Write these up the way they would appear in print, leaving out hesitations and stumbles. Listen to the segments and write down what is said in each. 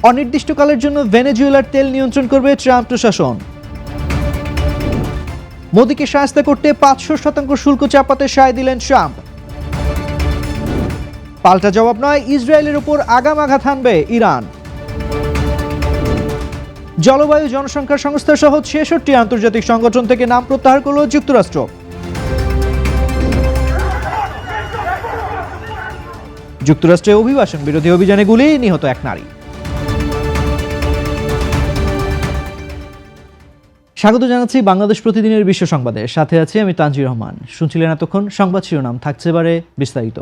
অনির্দিষ্টকালের জন্য ভেনেজুয়েলার তেল নিয়ন্ত্রণ করবে ট্রাম্প প্রশাসন। মোদিকে শায়েস্তা করতে 500% শুল্ক চাপাতে সায় দিলেন ট্রাম্প। পাল্টা জবাব নয়, ইসরায়েলের উপর আগাম আঘাত হানবে ইরান। জলবায়ু জনসংখ্যা সংস্থা সহ 66 আন্তর্জাতিক সংগঠন থেকে নাম প্রত্যাহার করল যুক্তরাষ্ট্র। যুক্তরাষ্ট্রে অভিবাসন বিরোধী অভিযানে গুলি, নিহত এক নারী। স্বাগত জানাচ্ছি বাংলাদেশ প্রতিদিনের বিশ্ব সংবাদে। সাথে আছি আমি তানজির রহমান। শুনছিলেন এতক্ষণ সংবাদ শিরোনাম, থাকছে এবারে বিস্তারিত।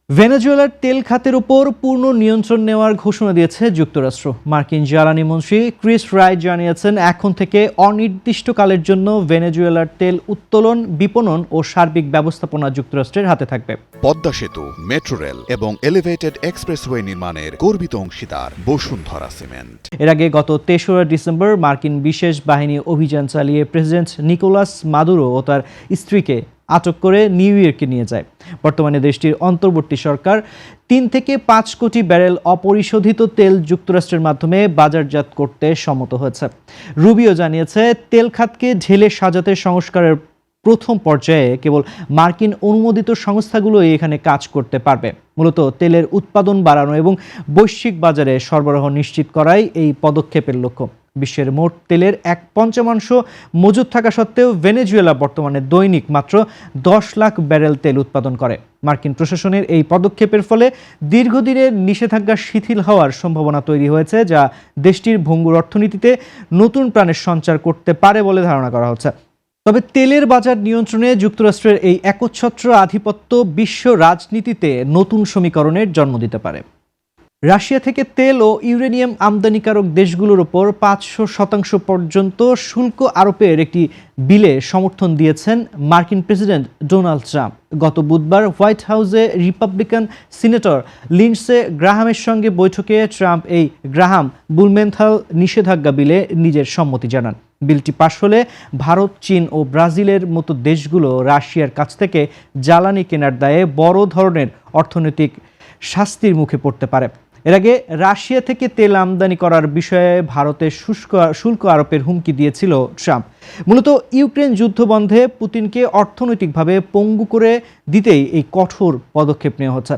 ভেনেজুয়েলার তেল খাতের উপর পূর্ণ নিয়ন্ত্রণ নেওয়ার ঘোষণা দিয়েছে যুক্তরাষ্ট্র। মার্কিন জ্বালানি মন্ত্রী ক্রিস রাইট জানিয়েছেন, এখন থেকে অনির্দিষ্টকালের জন্য ভেনেজুয়েলার তেল উত্তোলন, বিপণন ও সার্বিক ব্যবস্থাপনা যুক্তরাষ্ট্রের হাতে থাকবে। পদ্মা সেতু, মেট্রো রেল এবং এলিভেটেড এক্সপ্রেসওয়ে নির্মাণের গর্বিত অংশীদার বসুন্ধরা সিমেন্ট। এর আগে গত 23 ডিসেম্বর মার্কিন বিশেষ বাহিনী অভিযান চালিয়ে প্রেসিডেন্ট নিকোলাস মাদুরো ও তার স্ত্রীকে আটক করে নিউ ইয়র্কে নিয়ে যায়। বর্তমানে দেশটির অন্তর্বর্তী সরকার 3 থেকে 5 কোটি ব্যারেল অপরিশোধিত তেল যুক্তরাষ্ট্রের মাধ্যমে বাজারজাত করতে সম্মত হয়েছে। রুবিও জানিয়েছে, তেল খাতকে ঢেলে সাজাতে সংস্কারের প্রথম পর্যায়ে কেবল মার্কিন অনুমোদিত সংস্থাগুলোই এখানে কাজ করতে পারবে। মূলত তেলের উৎপাদন বাড়ানো এবং বৈশ্বিক বাজারে সরবরাহ নিশ্চিত করাই এই পদক্ষেপের লক্ষ্য। বিশ্বের মোট তেলের 1/5 মজুদ থাকা সত্ত্বেও ভেনেজুয়েলা বর্তমানে দৈনিক মাত্র 10 লাখ ব্যারেল তেল উৎপাদন করে। মার্কিন প্রশাসনের এই পদক্ষেপের ফলে দীর্ঘদিনের নিষেধাজ্ঞা শিথিল হওয়ার সম্ভাবনা তৈরি হয়েছে, যা দেশটির ভঙ্গুর অর্থনীতিতে নতুন প্রাণের সঞ্চার করতে পারে বলে ধারণা করা হচ্ছে। তবে তেলের বাজার নিয়ন্ত্রণে যুক্তরাষ্ট্রের এই একচ্ছত্র আধিপত্য বিশ্ব রাজনীতিতে নতুন সমীকরণের জন্ম দিতে পারে। রাশিয়া থেকে তেল ও ইউরেনিয়াম আমদানিকারক দেশগুলোর ওপর 500% পর্যন্ত শুল্ক আরোপের একটি বিলে সমর্থন দিয়েছেন মার্কিন প্রেসিডেন্ট ডোনাল্ড ট্রাম্প। গত বুধবার হোয়াইট হাউসে রিপাবলিকান সিনেটর লিন্ডসে গ্রাহামের সঙ্গে বৈঠকে ট্রাম্প এই গ্রাহাম বুলমেনথাল নিষেধাজ্ঞা বিলে নিজের সম্মতি জানান। বিলটি পাশ হলে ভারত, চীন ও ব্রাজিলের মতো দেশগুলো রাশিয়ার কাছ থেকে জ্বালানি কেনার দায়ে বড় ধরনের অর্থনৈতিক শাস্তির মুখে পড়তে পারে। এর আগে রাশিয়া থেকে তেল আমদানি করার বিষয়ে ভারতের শুল্ক আরোপের হুমকি দিয়েছিল ট্রাম্প। মূলত ইউক্রেন যুদ্ধ বন্ধে পুতিনকে অর্থনৈতিকভাবে পঙ্গু করে দিতেই এই কঠোর পদক্ষেপ নেওয়া হচ্ছে।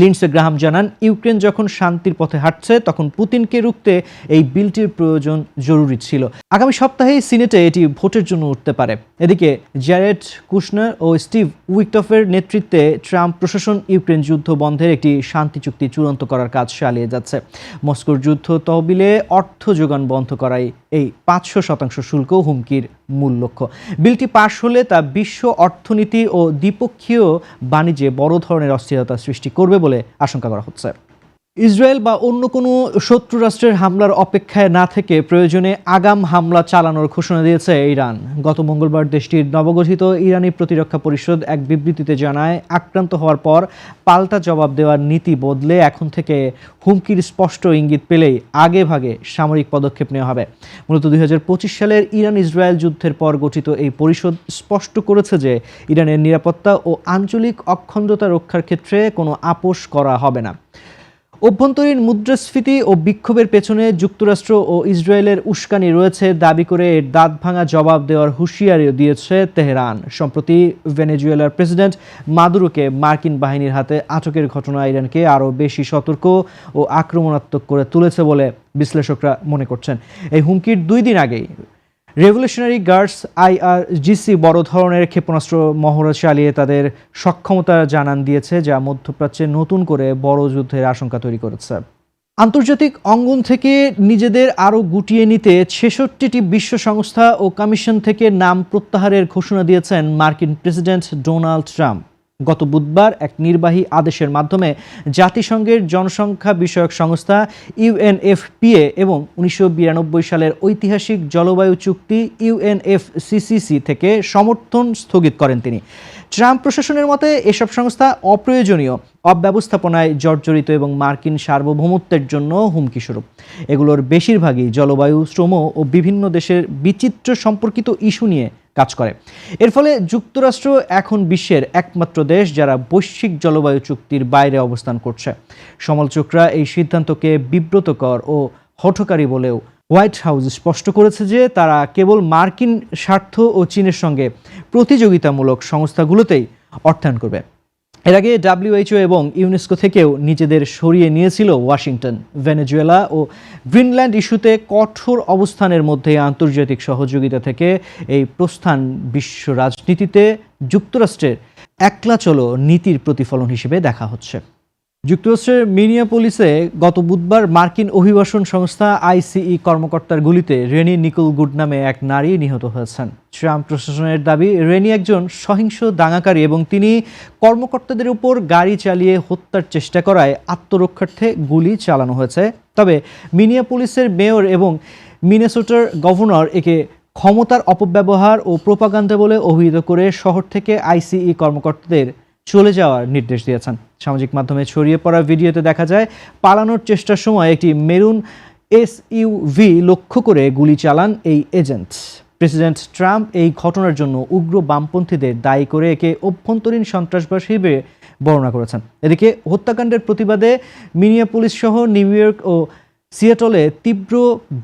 লিন্ডসে গ্রাহাম জানান, ইউক্রেন যখন শান্তির পথে হাঁটছে তখন পুতিনকে রুখতে এই বিলটির প্রয়োজন জরুরি ছিল। আগামী সপ্তাহে সিনেটে এটি ভোটের জন্য উঠতে পারে। এদিকে জ্যারেড কুশনার ও স্টিভ উইকটফের নেতৃত্বে ট্রাম্প প্রশাসন ইউক্রেন যুদ্ধ বন্ধের একটি শান্তি চুক্তি চূড়ান্ত করার কাজ চালিয়ে যাচ্ছে। মস্কোর যুদ্ধ তহবিলে অর্থ যোগান বন্ধ করাই এই 500% শুল্ক হুমকির মূল লক্ষ্য। বিলটি পাশ হলে তা বিশ্ব অর্থনীতি ও দ্বিপক্ষীয় বাণিজ্যে বড় ধরনের অস্থিরতা সৃষ্টি করবে বলে আশঙ্কা করা হচ্ছে। ইসরায়েল বা অন্য কোনো শত্রু রাষ্ট্রের হামলার অপেক্ষায় না থেকে প্রয়োজনে আগাম হামলা চালানোর ঘোষণা দিয়েছে ইরান। গত মঙ্গলবার দেশটির নবগঠিত ইরানি প্রতিরক্ষা পরিষদ এক বিবৃতিতে জানায়, আক্রান্ত হওয়ার পর পাল্টা জবাব দেওয়ার নীতি বদলে এখন থেকে হুমকির স্পষ্ট ইঙ্গিত পেলেই আগে ভাগে সামরিক পদক্ষেপ নেওয়া হবে। মূলত 2025 সালের ইরান ইসরায়েল যুদ্ধের পর গঠিত এই পরিষদ স্পষ্ট করেছে যে ইরানের নিরাপত্তা ও আঞ্চলিক অখণ্ডতা রক্ষার ক্ষেত্রে কোনো আপোষ করা হবে না। অভ্যন্তরীণ মুদ্রাস্ফীতি ও বিক্ষোভের পেছনে যুক্তরাষ্ট্র ও ইসরায়েলের উস্কানি রয়েছে দাবি করে এর দাঁত ভাঙা জবাব দেওয়ার হুঁশিয়ারিও দিয়েছে তেহরান। সম্প্রতি ভেনেজুয়েলার প্রেসিডেন্ট মাদুরোকে মার্কিন বাহিনীর হাতে আটকের ঘটনা ইরানকে আরও বেশি সতর্ক ও আক্রমণাত্মক করে তুলেছে বলে বিশ্লেষকরা মনে করছেন। এই হুমকির 2 দিন আগেই রেভলিউশনারি গার্ডস IRGC বড় ধরনের ক্ষেপণাস্ত্র মহড়া চালিয়ে তাদের সক্ষমতা জানান দিয়েছে, যা মধ্যপ্রাচ্যে নতুন করে বড় যুদ্ধের আশঙ্কা তৈরি করেছে। আন্তর্জাতিক অঙ্গন থেকে নিজেদের আরও গুটিয়ে নিতে 66টি বিশ্ব সংস্থা ও কমিশন থেকে নাম প্রত্যাহারের ঘোষণা দিয়েছেন মার্কিন প্রেসিডেন্ট ডোনাল্ড ট্রাম্প। গত বুধবার এক নির্বাহী আদেশের মাধ্যমে জাতিসংঘের জনসংখ্যা বিষয়ক সংস্থা UNFPA এবং 1992 সালের ঐতিহাসিক জলবায়ু চুক্তি UNFCCC থেকে সমর্থন স্থগিত করেন তিনি। ট্রাম্প প্রশাসনের মতে এসব সংস্থা অপ্রয়োজনীয়, অব্যবস্থাপনায় জর্জরিত এবং মার্কিন সার্বভৌমত্বের জন্য হুমকিস্বরূপ। এগুলোর বেশিরভাগই জলবায়ু, শ্রম ও বিভিন্ন দেশের বিচিত্র সম্পর্কিত ইস্যু নিয়ে কাজ করে। এর ফলে যুক্তরাষ্ট্র এখন বিশ্বের একমাত্র দেশ যারা বৈশ্বিক জলবায়ু চুক্তির বাইরে অবস্থান করছে। সমালোচকরা এই সিদ্ধান্তকে বিব্রতকর ও হঠকারী বলেও হোয়াইট হাউস স্পষ্ট করেছে যে তারা কেবল মার্কিন স্বার্থ ও চীনের সঙ্গে প্রতিযোগিতামূলক সংস্থাগুলোতেই অর্থায়ন করবে। এর আগে WHO এবং ইউনেস্কো থেকেও নিজেদের সরিয়ে নিয়েছিল ওয়াশিংটন। ভেনেজুয়েলা ও গ্রিনল্যান্ড ইস্যুতে কঠোর অবস্থানের মধ্যে আন্তর্জাতিক সহযোগিতা থেকে এই প্রস্থান বিশ্ব রাজনীতিতে যুক্তরাষ্ট্রের একলা চলো নীতির প্রতিফলন হিসেবে দেখা হচ্ছে। যুক্তরাষ্ট্রের মিনিয়াপোলিসে গত বুধবার মার্কিন অভিবাসন সংস্থা ICE কর্মকর্তার গুলিতে রেনি নিকোল গুড নামে এক নারী নিহত হয়েছেন। ট্রাম্প প্রশাসনের দাবি, রেনি একজন সহিংস দাঙ্গাকারী এবং তিনি কর্মকর্তাদের উপর গাড়ি চালিয়ে হত্যার চেষ্টা করায় আত্মরক্ষার্থে গুলি চালানো হয়েছে। তবে মিনিয়াপোলিসের মেয়র এবং মিনেসোটার গভর্নর একে ক্ষমতার অপব্যবহার ও প্রোপাগান্ডা বলে অভিহিত করে শহর থেকে ICE কর্মকর্তাদের চলে যাওয়ার নির্দেশ দিয়েছেন। সামাজিক মাধ্যমে ছড়িয়ে পড়া ভিডিওতে দেখা যায় পালানোর চেষ্টার সময় একটি মেরুন SUV লক্ষ্য করে গুলি চালান এই এজেন্ট। প্রেসিডেন্ট ট্রাম্প এই ঘটনার জন্য উগ্র বামপন্থীদের দায়ী করে একে অভ্যন্তরীণ সন্ত্রাসবাদ হিসেবে বর্ণনা করেছেন। এদিকে হত্যাকাণ্ডের প্রতিবাদে মিনিয়াপোলিস সহ নিউ ইয়র্ক ও সিয়াটলে তীব্র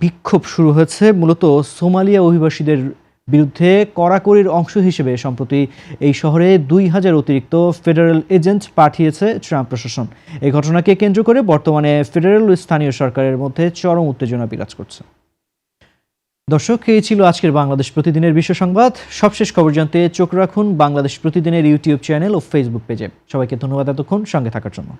বিক্ষোভ শুরু হয়েছে। মূলত সোমালিয়া অভিবাসীদের বিরুদ্ধে কড়াকড়ির অংশ হিসেবে সম্প্রতি এই শহরে 2000 অতিরিক্ত ফেডারেল এজেন্ট পাঠিয়েছে ট্রাম্প প্রশাসন। এই ঘটনাকে কেন্দ্র করে বর্তমানে ফেডারেল ও স্থানীয় সরকারের মধ্যে চরম উত্তেজনা বিরাজ করছে। দর্শক, এই ছিল আজকের বাংলাদেশ প্রতিদিনের বিশ্ব সংবাদ। সবশেষ খবর জানতে চোখ রাখুন বাংলাদেশ প্রতিদিনের ইউটিউব চ্যানেল ও ফেসবুক পেজে। সবাইকে ধন্যবাদ এতক্ষণ সঙ্গে থাকার জন্য।